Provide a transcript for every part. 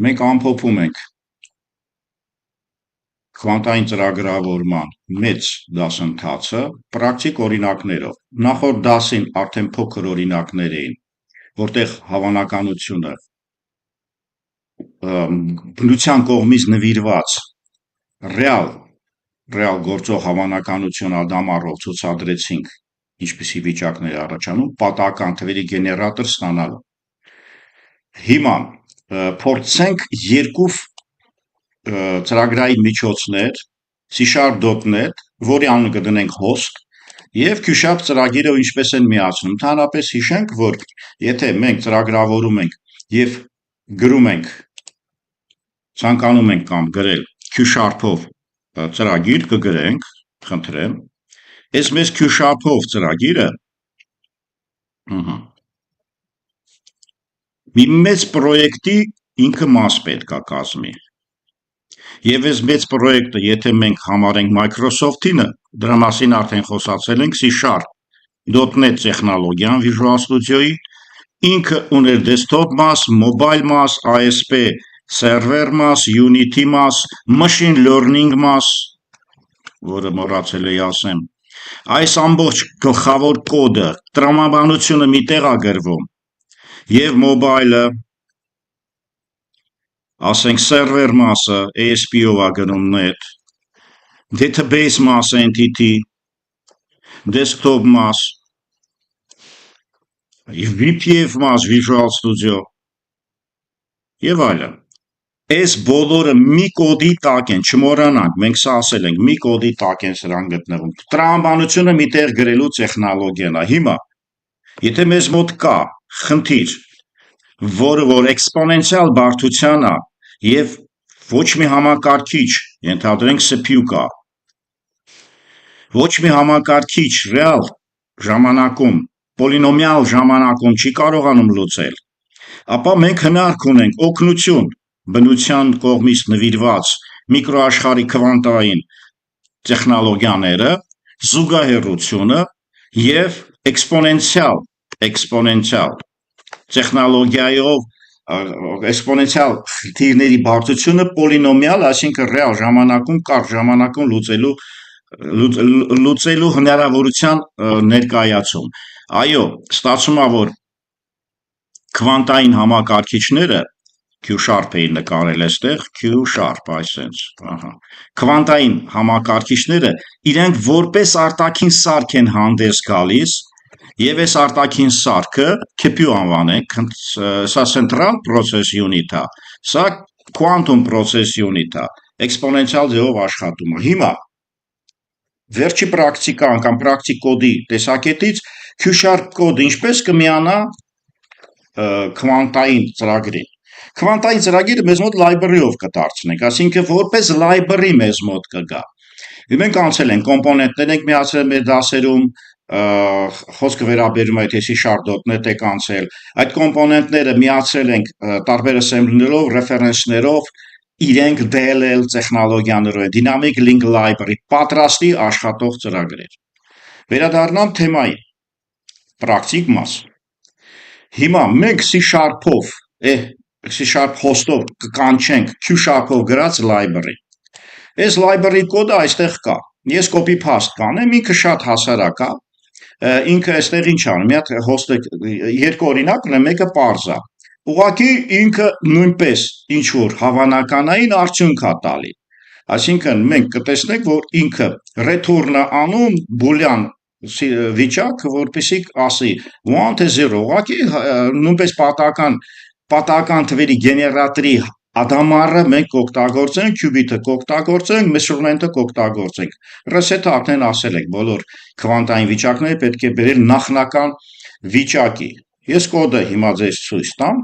Մենք ամփոփում ենք քվանտային ծրագրավորման մեծ դասընթացը պրակտիկ օրինակներով։ Նախորդ դասին արդեն փոքր օրինակներ էին, որտեղ հավանականությունը բնության կողմից նվիրված ռեալ գործող հավանականություն ադամառով ցուցադրեցինք ինչպիսի վիճակներ առաջանում, պատահական թվերի գեներատոր ստանալու։ Հիմա փորձենք երկու ծրագրային միջոցներ C#.net, որի անունը կդնենք host, եւ Q# ծրագիրը ինչպես են միացնում։ Ընդհանրապես հիշենք, որ եթե մենք ծրագրավորում ենք եւ գրում ենք, ցանկանում ենք կամ գրել Q#-ով ծրագիր կգրենք, խնդրեմ, այս մեզ Q#-ով ծրագիրը մի մեծ պրոյեկտի ինքը մաս պետք է կազմի։ Եվ այս մեծ պրոյեկտը, եթե մենք համարենք Microsoft-ինը, դրա մասին արդեն խոսացել ենք, C# .NET տեխնոլոգիան Visual Studio-ի, ինքը ուներ desktop մաս, mobile մաս, ASP server մաս, Unity մաս, machine learning մաս, որը մոռացել էի ասեմ։ Այս ամբողջ գլխավոր կոդը, տրամաբանությունը մի տեղ է գրվում, եւ mobile-ը, ասենք server մասը ASP-ով է գնում net, database մասը entity, desktop մաս, VPF մաս Visual Studio եւ այլն։ Այս բոլորը մի կոդի տակ են, չմոռանանք, մենք սա ասել ենք, մի կոդի տակ են սրան գտնվում։ Տրամաբանությունը մի տեղ գրելու տեխնոլոգիան է։ Հիմա, եթե մեզ մոտ կա խնդիր, որը որ էքսպոնենցիալ բարդության է եւ ոչ մի համակարգիչ, ենթադրենք CPU կա, ոչ մի համակարգիչ ռեալ ժամանակում, պոլինոմիալ ժամանակում չի կարողանում լուծել, ապա մենք հնարք ունենք օգնություն բնության կողմից նվիրված միկրոաշխարհի քվանտային տեխնոլոգիաները, զուգահեռությունը եւ էքսպոնենցիալ տեխնոլոգիայով էքսպոնենցիալ թիվների բարդությունը պոլինոմիալ, այսինքն ռեալ ժամանակում, կարճ ժամանակում լուծելու հնարավորության ներկայացում։ Այո, ստացվում է, որ քվանտային համակարգիչները Q# էին նկարել այստեղ, Q#, այսենց, քվանտային համակարգիչները իրենք որպես արտաքին սարք են հանդես գալիս, եւ այս արտաքին սարքը CPU անվանենք, սա Central Process Unit է, սա Quantum Process Unit է, էքսպոնենցիալ ձևով աշխատում է։ Հիմա վերջի պրակտիկան կամ պրակտիկ կոդի տեսակետից Q# կոդը ինչպես կմիանա քվանտային ծրագրին։ Քվանտային ծրագիրը մեզ մոտ library-ով կդարձնենք, այսինքն որպես library մեզ մոտ կգա։ Մենք անցել ենք կոմպոնենտներ ենք միացրել մեր դասերում, խոսքը վերաբերում է եթե C#.net եք անցել, այդ կոմպոնենտները միացրել ենք տարբեր assembly-ներով, reference-ներով, իրենք DLL տեխնոլոգիաներով, Dynamic Link Library, պատրաստի աշխատող ծրագրեր։ Վերադառնամ թեմային, պրակտիկ մաս։ Հիմա մենք C#-ով, C# host-ով կկանչենք Q#-ով գրած library։ Այս library կոդը այստեղ կա։ Ես copy paste կանեմ, ինքը շատ հասարակ է։ Ինքը այստեղ ինչ անում, մի հատ host-ը երկու օրինակ ունեմ, մեկը պարզ է։ Ուղղակի ինքը նույնպես ինչ որ հավանականային արդյունք է տալի։ Այսինքն մենք կտեսնենք, որ ինքը return-ը անում boolean վիճակ, որպեսզի ասի 1 թե 0, ուղղակի նույնպես պատահական թվերի գեներատորի ադամառը մենք կօգտագործենք, qubit-ը կօգտագործենք, measurement-ը կօգտագործենք։ Reset-ը արդեն ասել ենք, բոլոր քվանտային վիճակները պետք է բերել նախնական վիճակի։ Ես կոդը հիմա ձեզ ցույց տամ։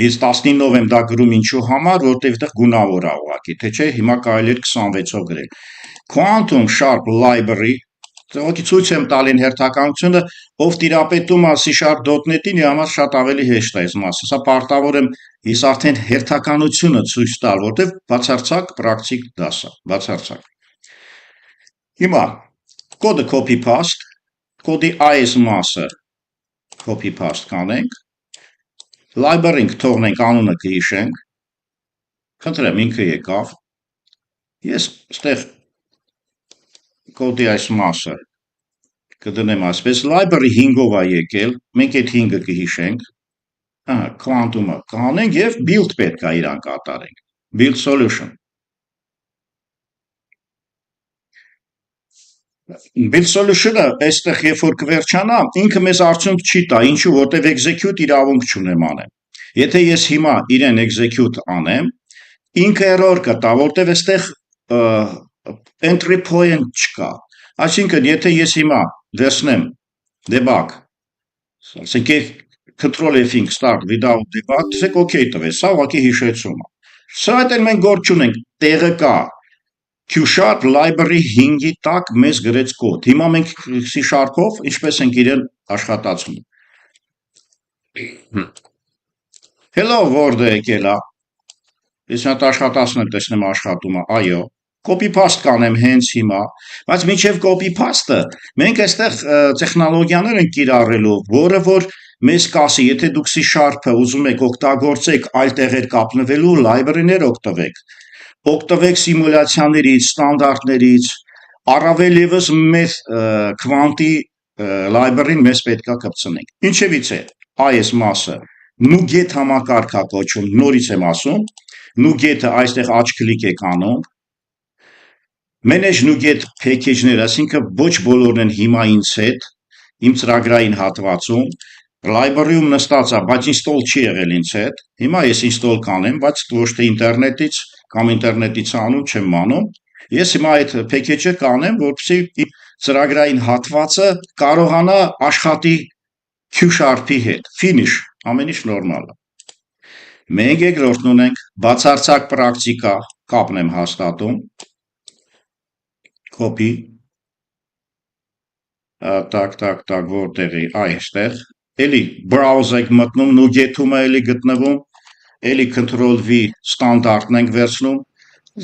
Ես 19-ով եմ դա գրում ինչու համար, որտեղ այդտեղ գունավոր է ուղղակի, թե չէ հիմա կարելի էր 26-ով գրել։ Quantum Sharp Library, ուղղակի ցույց եմ տալին հերթականությունը, ով տիրապետում է C#.net-ին, իր համար շատ ավելի հեշտ է այս մասը։ Սա պարտավոր եմ ես արդեն հերթականությունը ցույց տալ, որտեղ բացարձակ պրակտիկ դաս է, բացարձակ։ Հիմա կոդը copy paste, կոդի այս մասը copy paste կանենք, Library-ն թողնենք, անունը կհիշենք, խնդրեմ, ինքը եկավ, ես ստեղ կոդի այս մասը կդնեմ այսպես, library 5-ով է եկել, մենք այդ 5-ը կհիշենք, quantum-ը կանենք և build պետք է իրան կատարենք, build solution։ Build solution-ը այստեղ երբ որ կվերջանա, ինքը մեզ արդյունք չի տա, ինչու, որտև execute իրավունք չունեմ անեմ։ Եթե ես հիմա իրեն execute անեմ, ինքը error կտա, որտև այստեղ entry point չկա։ Այսինքն, եթե ես հիմա վերցնեմ debug, ասենք control F5 start without debug, ասեք OK տվեց, սա ուղղակի հիշեցում է։ Սա հետ էլ մենք գործ չունենք, տեղը կա Q# library 5-ի տակ մեզ գրեց կոդ։ Հիմա մենք C# ինչպես ենք իրեն աշխատացնում։ Hello Word-ը եկել է։ Ես հատ աշխատացնեմ, տեսնեմ աշխատում է, այո։ Copy paste կանեմ հենց հիմա, բայց մինչև copy paste-ը մենք այստեղ տեխնոլոգիաներ ենք կիրառելով, որը որ մեզ կասի, եթե դուք C# ուզում եք օգտագործեք այլ տեղեր կապնվելու, library-ներ օգտվեք։ Օգտվեք սիմուլյացիաներից, ստանդարտներից, առավել ևս մեր քվանտի library-ն մեզ պետքա կպցնենք։ Ինչևից է այս մասը NuGet համակարգ է կոչվում, նորից եմ ասում, NuGet-ը այստեղ աջ կլիկ եք անում, Manage NuGet package-ները, այսինքն ոչ բոլորն են հիմա ինձ հետ, իմ ծրագրային հատվածում, library-ում նստած է, բայց install չի եղել ինձ հետ, հիմա ես install կանեմ, բայց ոչ թե ինտերնետից կամ ինտերնետից անում չեմ անում, ես հիմա այդ package-ը կանեմ, որպեսզի ծրագրային հատվածը կարողանա աշխատի Q#-ի հետ, finish, ամեն ինչ նորմալ է։ Մենք երկրորդն ունենք բացարձակ պրակտիկա, կապն եմ հաստատում, copy, տակ, որտեղի, այստեղ, էլի browse եք մտնում, NuGet-ում է էլի գտնվում, էլի Ctrl-V ստանդարտն ենք վերցնում,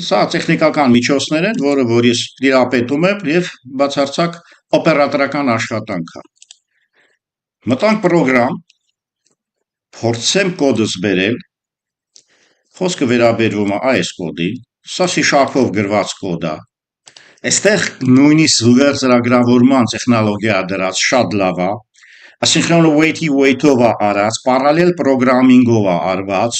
սա տեխնիկական միջոցներ են, որը որ ես տիրապետում եմ և բացարձակ օպերատորական աշխատանք է։ Մտանք պրոգրամ, փորձեմ կոդս բերել, խոսքը վերաբերվում է այս կոդի, սա C#-ով գրված կոդ է, այստեղ նույնիսկ զուգահեռ ծրագրավորման տեխնոլոգիա դրած շատ լավ է, ասինքն wait-ով է արած, parallel programming-ով է արված,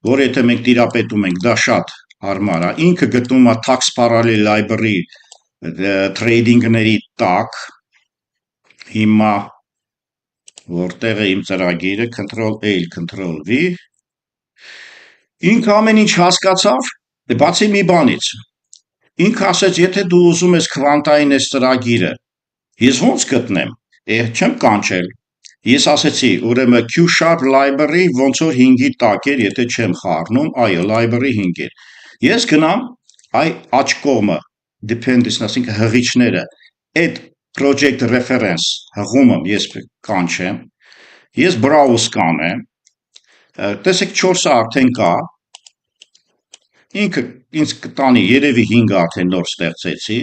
որ եթե մենք տիրապետում ենք, դա շատ հարմար է, ինքը գտնվում է tax parallel library trading-ների տակ, հիմա որտեղ է իմ ծրագիրը, Ctrl-A, Ctrl-V, ինքը ամեն ինչ հասկացավ, բացի մի բանից, ինքը ասեց, եթե դու ուզում ես քվանտային այս ծրագիրը, ես ոնց գտնեմ, չեմ կանչել, ես ասեցի, ուրեմն Q# library ոնց որ 5-ի տակ էր, եթե չեմ խառնում, այո, library 5 էր, ես գնամ, աջ կողմը, dependence, ասինքն հղիչները, այդ project reference հղումը ես կանչեմ, ես browse կանեմ, տեսեք 4-ը արդեն կա, ինքը ինձ կտանի երևի 5-ը արդեն նոր ստեղծեցի,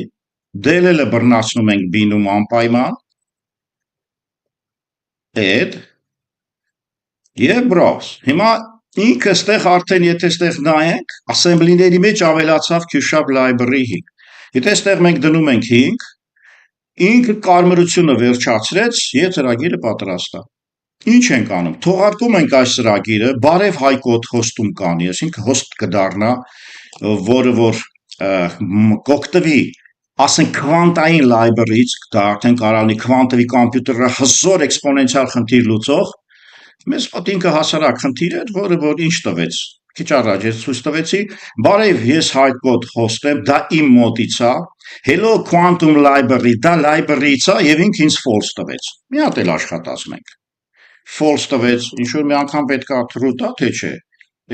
DLL-ը բռնացնում ենք բինում անպայման, add և browse, հիմա ինքը ստեղ արդեն եթե ստեղ նայենք, assembly-ների մեջ ավելացավ Q# library 5, եթե ստեղ մենք դնում ենք 5, ինքը կարմրությունը վերջացրեց և ծրագիրը պատրաստ է։ Ինչ ենք անում, թողարկում ենք այս ծրագիրը, բարև հայկոդ հոստում կանի, այսինքն հոստ կդառնա, որը որ կօգտվի, ասենք քվանտային library-ից, դա արդեն կարանի քվանտովի կոմպյուտերը հզոր էքսպոնենցիալ խնդիր լուծող, մեզ մոտ ինքը հասարակ խնդիր էր, որը որ ինչ տվեց, քիչ առաջ ես ցույց տվեցի, բարև ես հայկոդ հոստ եմ, դա իմ մոտից է, hello quantum library, դա library-ից է և ինքը ինձ false տվեց, մի հատ էլ աշխատացնենք, false տվեց, ինչ-որ մի անգամ պետք է true տա, թե չէ,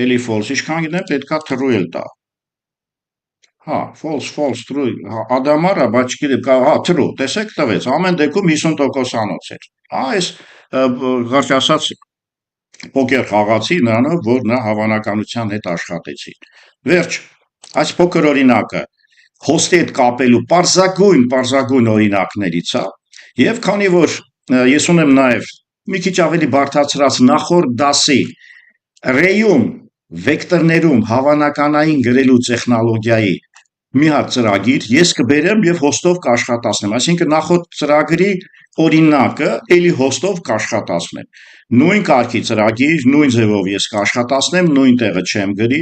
էլի false, ինչքան գիտեմ պետք է true էլ տա, false, true, ադամար է, բայց չգիտեմ, true, տեսեք տվեց, ամեն դեպքում 50% անոց էր, այս կարճ ասած պոկեր խաղացի նրանով, որ նա հավանականության հետ աշխատեցի, վերջ, այս փոքր օրինակը, հոստի հետ կապելու պարզագույն օրինակներից է, և քանի որ ես ունեմ նաև մի քիչ ավելի բարդացրած նախորդ դասի Ray-ում վեկտորներում հավանականային գրելու տեխնոլոգիայի մի հատ ծրագիր ես կբերեմ եւ հոստով կաշխատացնեմ, այսինքն նախորդ ծրագրի օրինակը էլի հոստով կաշխատացնեմ։ Նույն կարգի ծրագիր, նույն ձևով ես կաշխատացնեմ, նույն տեղը չեմ գրի,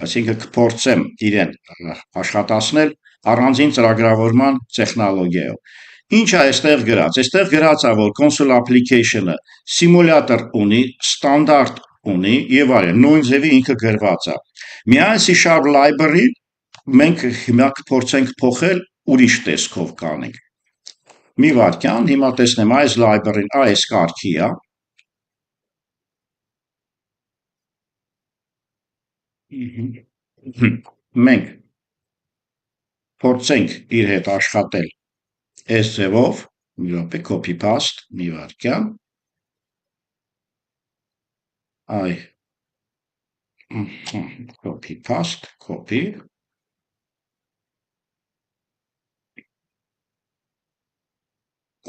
այսինքն կփորձեմ իրեն աշխատացնել առանձին ծրագրավորման տեխնոլոգիայով։ Ինչ է այստեղ գրած։ Այստեղ գրած է, որ console application-ը սիմուլյատոր ունի, ստանդարտ ունի եւ այլն, նույն ձևի ինքը գրված է։ Միայն C# library մենք հիմա կփորձենք փոխել ուրիշ տեսքով կանենք։ Մի վարքյան, հիմա տեսնեմ այս library-ն այս կարգի է։ Մենք փորձենք իր հետ աշխատել այս ձևով, մի րոպե copy paste, մի վարքյան։ Այ copy paste, copy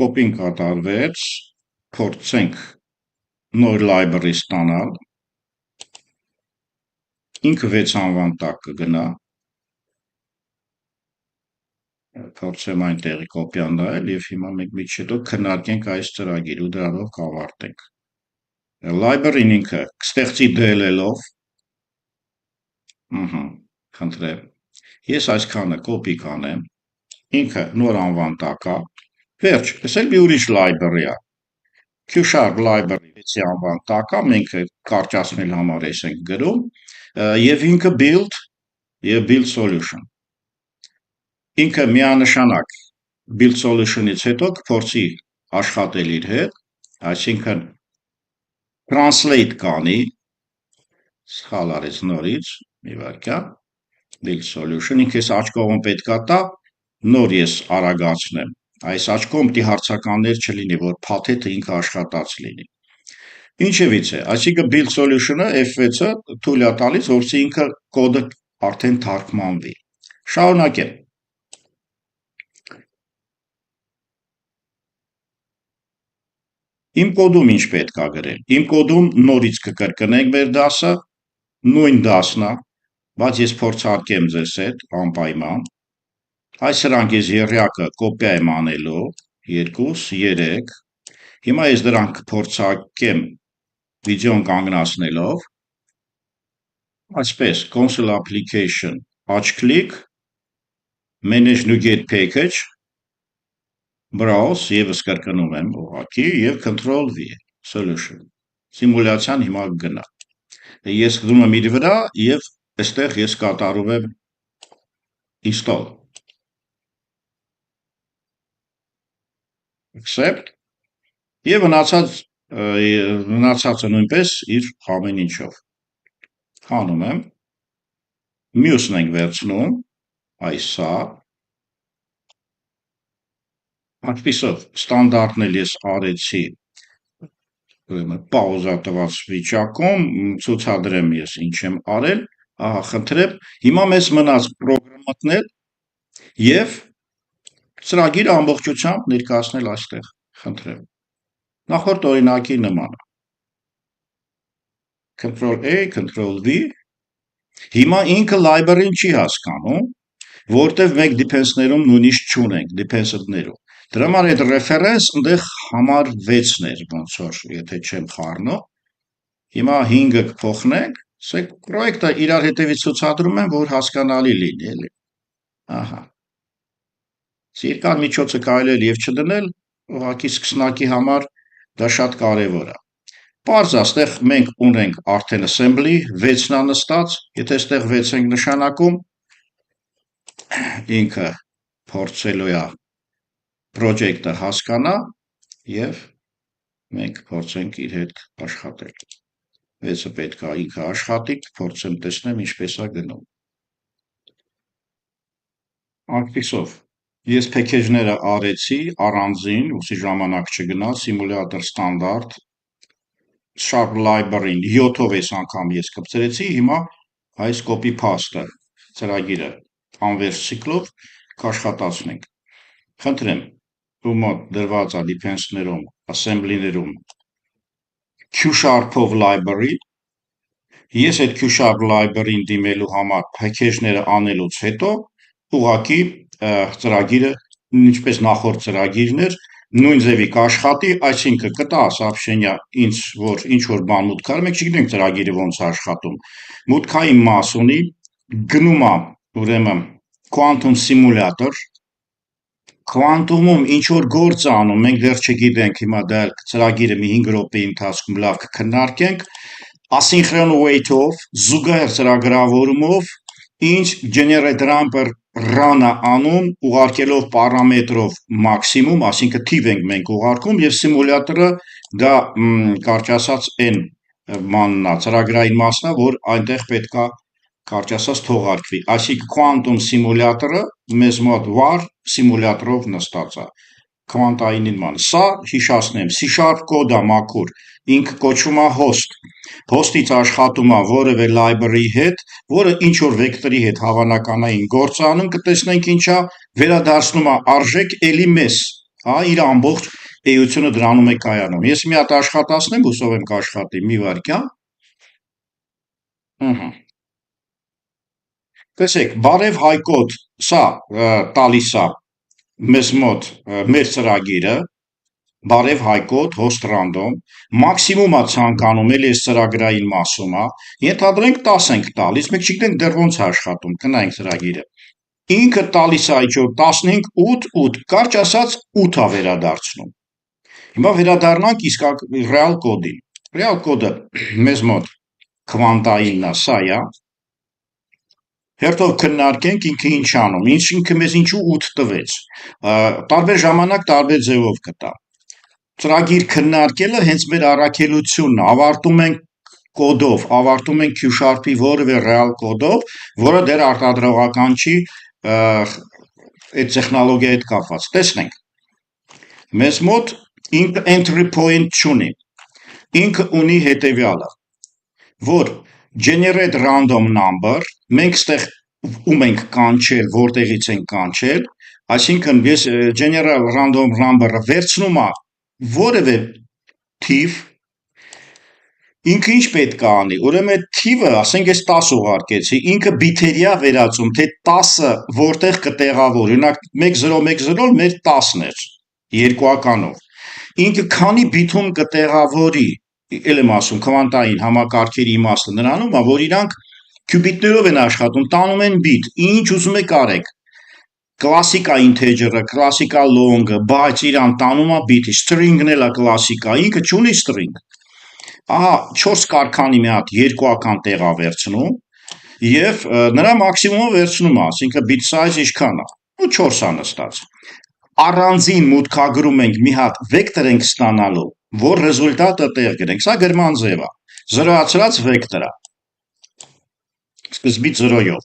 Կոպին կատարվեց, փորձենք նոր library ստանալ, ինքը 6 անվան տակ կգնա, փորձեմ այնտեղի կոպյան դայել և հիմա մենք մի քիչ հետո քննարկենք այս ծրագիր ու դրանով կավարտենք։ Library-ն ինքը կստեղծի DLL-ով, խնդրեմ, ես այսքանը կոպի կանեմ, ինքը նոր անվան տակ է, վերջ, ես էլ մի ուրիշ library է, Q# library 6-ի անվան տակ է, մենք կարճացնել համար ես ենք գրում, և ինքը build և build solution։ Ինքը միանշանակ build solution-ից հետո կփորձի աշխատել իր հետ, այսինքն translate կանի, սխալ արեց նորից, մի վարքյան, build solution, ինքը ես աջ կողմ պետք է տա, նոր ես արագացնեմ, այս աջ կողմ պիտի հարցականներ չլինի, որ փաթեթը ինքը աշխատած լինի։ Ինչևից է, այսինքն build solution-ը F6-ը թույլ է տալիս, որպեսզի ինքը կոդը արդեն թարգմանվի։ Շարունակեմ։ Իմ կոդում ինչ պետք է գրել։ Իմ կոդում նորից կկրկնենք մեր դասը, նույն դասն է, բայց ես փորձարկեմ ձեզ հետ անպայման։ Այս սրանք ես եռյակը կոպիա եմ անելու, 2, 3, հիմա ես դրանք կփորձարկեմ վիդեոն կանգնացնելով, այսպես, console application, աջ կլիկ, manage NuGet package, browse, եւս կրկնում եմ ուղղակի եւ Ctrl+V, solution, սիմուլյացիան հիմա կգնա, ես դնում եմ իր վրա եւ այստեղ ես կատարում եմ install, accept, եւ մնացածը նույնպես իր ամեն ինչով։ Հանում եմ, մյուսն ենք վերցնում, այս սա, այսպիսով ստանդարտն էլ ես արեցի, պաուզա տված վիճակում, ցուցադրեմ ես ինչ եմ արել, ահա խնդրեմ, հիմա մեզ մնաց պրոգրամատնել եւ ծրագիրը ամբողջությամբ ներկայացնել այստեղ, խնդրեմ։ Նախորդ օրինակի նման է։ Ctrl+A, Ctrl+V, հիմա ինքը library-ն չի հասկանում, որտեվ մենք depends-ներում նույնիսկ չունենք, depends-ներում։ Դրա համար այդ reference ընդեղ համար 6-ն էր, ոնց որ, եթե չեմ խառնում, հիմա 5-ը կփոխնենք, պրոյեկտը իրար հետևից ցուցադրում եմ, որ հասկանալի լինի, էլի, ահա։ Երկար միջոցը կարելի է և չդնել, ուղղակի սկսնակի համար դա շատ կարևոր է։ Պարզ է, այստեղ մենք ունենք արդեն assembly, 6-ն է նստած, եթե այստեղ 6 ենք նշանակում, ինքը փորձելու է project-ը հասկանա եւ մենք փորձենք իր հետ աշխատել։ 6-ը պետք է ինքը աշխատի, փորձեմ տեսնեմ ինչպես է գնում։ Այսպիսով, ես package-ները արեցի առանձին, ուստի ժամանակ չգնա, սիմուլյատոր ստանդարտ, Sharp library-ն 7-ով այս անգամ ես կպցրեցի, հիմա այս copy paste-ը ծրագիրը անվերջ ցիկլով կաշխատացնենք։ Խնդրեմ, ու մոտ դրված է depends-ներում, assembly-ներում Q-Sharp-ով library, ես այդ Q-Sharp library-ին դիմելու համար փեքեջները անելուց հետո ուղղակի ծրագիրը ինչպես նախորդ ծրագիրն էր նույն ձևի կաշխատի, այսինքն կտա сообщение ինչ որ բան մուտք արի, մենք չգիտենք ծրագիրը ոնց է աշխատում։ Մուտքային մաս ունի, գնում է ուրեմն quantum simulator, Quantum-ում ինչ որ գործ է անում, մենք դեռ չգիտենք, հիմա դա ծրագիրը մի 5 րոպեի ընթացքում լավ կքննարկենք, asynchron wait-ով, զուգահեռ ծրագրավորումով, ինչ generate ramper run-ը անում, ուղարկելով պարամետրով մաքսիմում, այսինքն թիվ ենք մենք ուղարկում եւ սիմուլյատորը դա կարճ ասած այն մանն է, ծրագրային մասն է, որ այնտեղ պետքա կարճ ասած թողարկվի, այսինքն quantum սիմուլյատորը մեզ մոտ war սիմուլյատորով նստած է, քվանտային ման, սա հիշացնեմ, C# կոդ է մաքուր, ինքը կոչվում է host, host-ից աշխատում է որևէ library հետ, որը ինչ որ վեկտորի հետ հավանականային գործ է անում, կտեսնենք ինչա, վերադարձնում է արժեք էլի մեզ, իր ամբողջ էությունը դրանում է կայանում, ես մի հատ աշխատացնեմ, հուսով եմ կաշխատի, մի վայրկյան, տեսեք, բարև Հայկոտ, սա տալիս է մեզ մոտ մեր ծրագիրը, բարև Հայկոտ, host random, մաքսիմում է ցանկանում, էլի այս ծրագրային մասում է, ենթադրենք 10 ենք տալիս, մենք չգիտենք դեռ ոնց է աշխատում, կնայենք ծրագիրը, ինքը տալիս է ինչ որ 15, 8, 8, կարճ ասած 8 է վերադարձնում, հիմա վերադառնանք իսկ ռեալ կոդին, ռեալ կոդը մեզ մոտ քվանտայինն է, սա է, Հերթով քննարկենք ինքը ինչ անում, ինքը մեզ ինչու 8 տվեց, տարբեր ժամանակ տարբեր ձևով կտա, ծրագիր քննարկելը հենց մեր առաքելությունն է, ավարտում ենք կոդով, ավարտում ենք Q-Sharp-ի որևէ real կոդով, որը դեռ արտադրողական չի այդ տեխնոլոգիայի հետ կապված, տեսնենք, մեզ մոտ ինքը entry point չունի, ինքը ունի հետևյալը, որ generate random number, մենք ստեղ ում ենք կանչել, որտեղից ենք կանչել, այսինքն ես general random number-ը վերցնում է որևէ թիվ, ինքը ինչ պետք է անի, ուրեմն այդ թիվը, ասենք ես 10 ուղարկեցի, ինքը բիթերիա վերածում, թե 10-ը որտեղ կտեղավորի, օրինակ 1010 մեր 10-ն էր, երկուականով, ինքը քանի բիթում կտեղավորի, էլ եմ ասում, քվանտային համակարգերի իմաստը նրանում է, որ իրանք քյուբիտներով են աշխատում, տանում են բիտ, ինչ ուզում եք արեք, կլասիկա integer-ը, կլասիկա long-ը, բայց իրան տանում է բիթի, string-ն էլ է կլասիկա, ինքը չունի string, ահա 4 կարգանի մի հատ երկուական տեղ է վերցնում, և նրա մաքսիմումը վերցնում է, ասինքն bit size ինչքան է, ու 4 է նստած, առանձին մուտքագրում ենք մի հատ վեկտոր ենք ստանալու, որ ռեզուլտատը տեղ գրենք, սա գրման ձև է, զրոյացրած վեկտոր է, սկզբից 0-ով,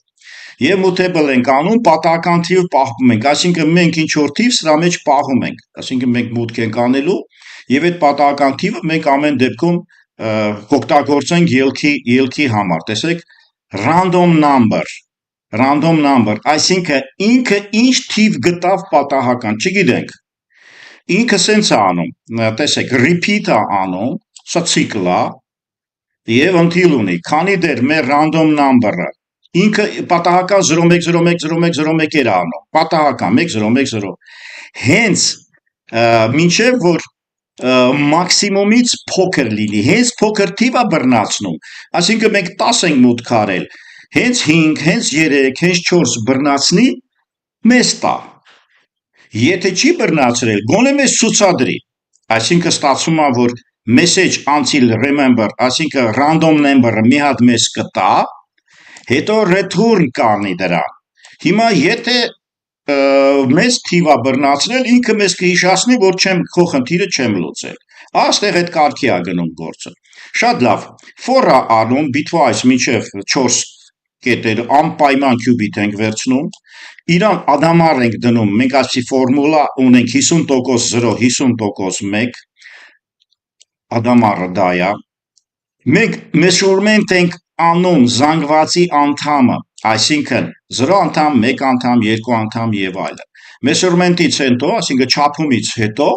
և mutable ենք անում, պատահական թիվ պահում ենք, այսինքն մենք ինչ որ թիվ սրա մեջ պահում ենք, այսինքն մենք մուտք ենք անելու, և այդ պատահական թիվը մենք ամեն դեպքում կօգտագործենք ելքի համար, տեսեք, random number, այսինքն ինքը ինչ թիվ գտավ պատահական, չգիտենք, ինքը սենց է անում, տեսեք, repeat է անում, սա ցիկլ է, և until ունի, քանի դեռ մեր random number-ը, ինքը պատահական 01010101 էր անում, պատահական 1010, հենց մինչև որ մաքսիմումից փոքր լինի, հենց փոքր թիվ է բռնացնում, այսինքն մենք 10 ենք մուտք արել, հենց 5, հենց 3, հենց 4 բռնացնի, մեզ տա, եթե չի բռնացրել, գոնե մեզ ցուցադրի, այսինքն ստացվում է, որ message until remember, այսինքն random number-ը մի հատ մեզ կտա, հետո return կանի դրան, հիմա եթե մեզ թիվ է բռնացրել, ինքը մեզ կհիշացնի, որ քո խնդիրը չեմ լուծել, այստեղ այդ կարգի է գնում գործը, շատ լավ, for-ը անում, bitwise մինչև 4 կետեր, անպայման qubit ենք վերցնում, իրան ադամար ենք դնում, մենք այսպիսի ֆորմուլա ունենք 50% 0, 50% 1, ադամարը դա է, մենք measurement ենք անում զանգվածի անդամը, այսինքն 0 անդամ, 1 անդամ, 2 անդամ և այլն, measurement-ից հետո, այսինքն չափումից հետո,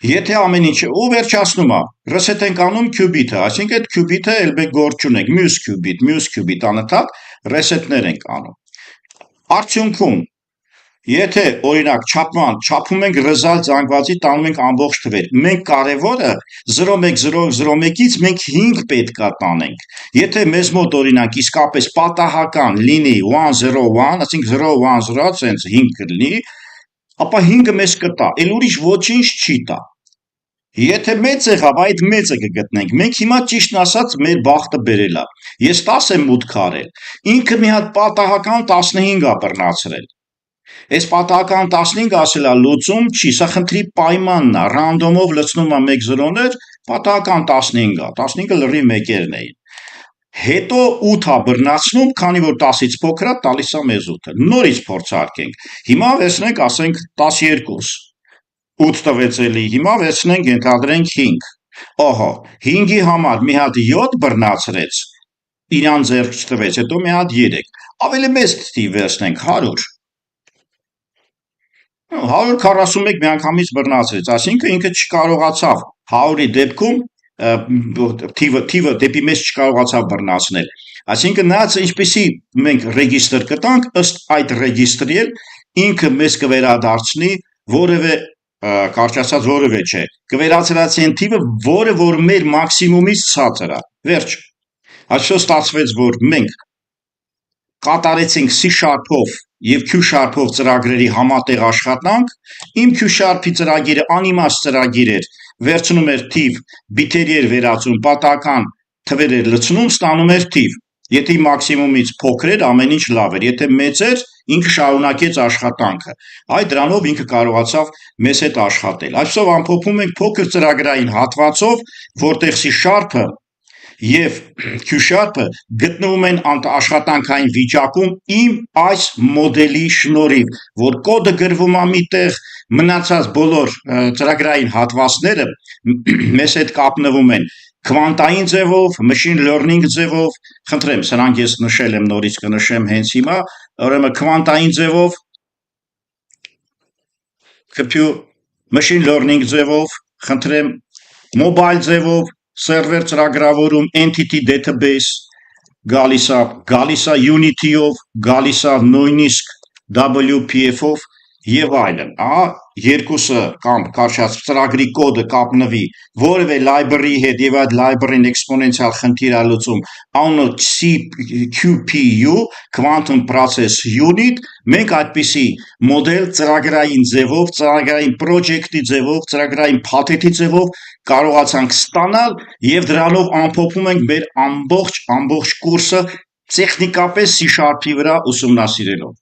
Եթե ամեն ինչը ու վերջացնում է, reset ենք անում qubit-ը, այսինքն այդ qubit-ը էլ մեկ գործ չունենք, մյուս qubit անընդհատ reset-ներ ենք անում։ Արդյունքում, եթե օրինակ չափում ենք result զանգվածի տանում ենք ամբողջ թվեր, մենք կարևորը 01001-ից մենք 5 պետքա տանենք։ Եթե մեզ մոտ օրինակ իսկապես պատահական լինի 101, ասենք 010 sense 5 կլինի, ապա 5-ը մեզ կտա, էլ ուրիշ ոչինչ չի տա։ Եթե մեծ եղավ, այդ մեծը կգտնենք։ Մենք հիմա ճիշտն ասած մեր բախտը բերել է։ Ես 10 եմ մուտք արել, ինքը մի հատ պատահական 15 է բռնացրել։ Այս պատահական 15 ասել է լուծում չի, սա խնդրի պայմանն է, ռանդոմով լցնում է 1 0-ներ, պատահական 15 է, 15-ը լրիվ մեկերն էին։ Հետո 8 է բռնացնում, քանի որ 10-ից փոքր է, տալիս է մեզ 8-ը։ Նորից փորձարկենք։ Հիմա վերցնենք, ասենք 12, 8 տվեց էլի, հիմա վերցնենք, ենթադրենք 5։ Ահա, 5-ի համար մի հատ 7 բռնացրեց, իրան ձեռք չտվեց, հետո մի հատ 3։ Ավելի մեծ թիվ վերցնենք 100։ 141 միանգամից բռնացրեց, այսինքն ինքը չկարողացավ 100-ի դեպքում թիվը դեպի մեզ չկարողացավ բռնացնել։ Այսինքն նայած ինչպեսի մենք ռեգիստր կտանք, ըստ այդ ռեգիստրի էլ ինքը մեզ կվերադարձնի որևէ կարճացած որևէ չէ, կվերացրած են թիվը, որը որ մեր մաքսիմումից ցածր է։ Վերջ։ Այսօր ստացվեց, որ մենք կատարեցինք C#-ով եւ Q#-ով ծրագրերի համատեղ աշխատանք, իմ Q#-ի ծրագիրը անիմաստ ծրագիր էր, վերցնում էր թիվ, բիթերի էր վերածում, պատահական թվեր էր լցնում, ստանում էր թիվ։ Եթե մաքսիմումից փոքր էր, ամեն ինչ լավ էր, եթե մեծ էր, ինքը շարունակեց աշխատանքը։ Այդ դրանով ինքը կարողացավ մեզ հետ աշխատել։ Այսօր ամփոփում ենք փոքր ծրագրային հատվածով, որտեղ C# եւ Q# գտնվում են աշխատանքային վիճակում իմ այս մոդելի շնորհիվ, որ կոդը գրվում է միտեղ, մնացած բոլոր ծրագրային հատվածները մեզ հետ կապնվում են քվանտային ձևով, machine learning ձևով, խնդրեմ, սրանք ես նշել եմ, նորից կնշեմ հենց հիմա, ուրեմն քվանտային ձևով, machine learning ձևով, խնդրեմ, mobile ձևով, server ծրագրավորում, entity database, գալիս է Unity-ով, գալիս է նույնիսկ WPF-ով եւ այլն։ Ահա երկուսը կամ կարճած ծրագրի կոդը կապնվի որևէ library հետ եւ այդ library-ն էքսպոնենցիալ խնդիր է լուծում, անունը CQPU, Quantum Process Unit, մենք այդպիսի մոդել ծրագրային ձևով, ծրագրային project-ի ձևով, ծրագրային փաթեթի ձևով կարողացանք ստանալ եւ դրանով ամփոփում ենք մեր ամբողջ կուրսը տեխնիկապես C#-ի վրա ուսումնասիրելով։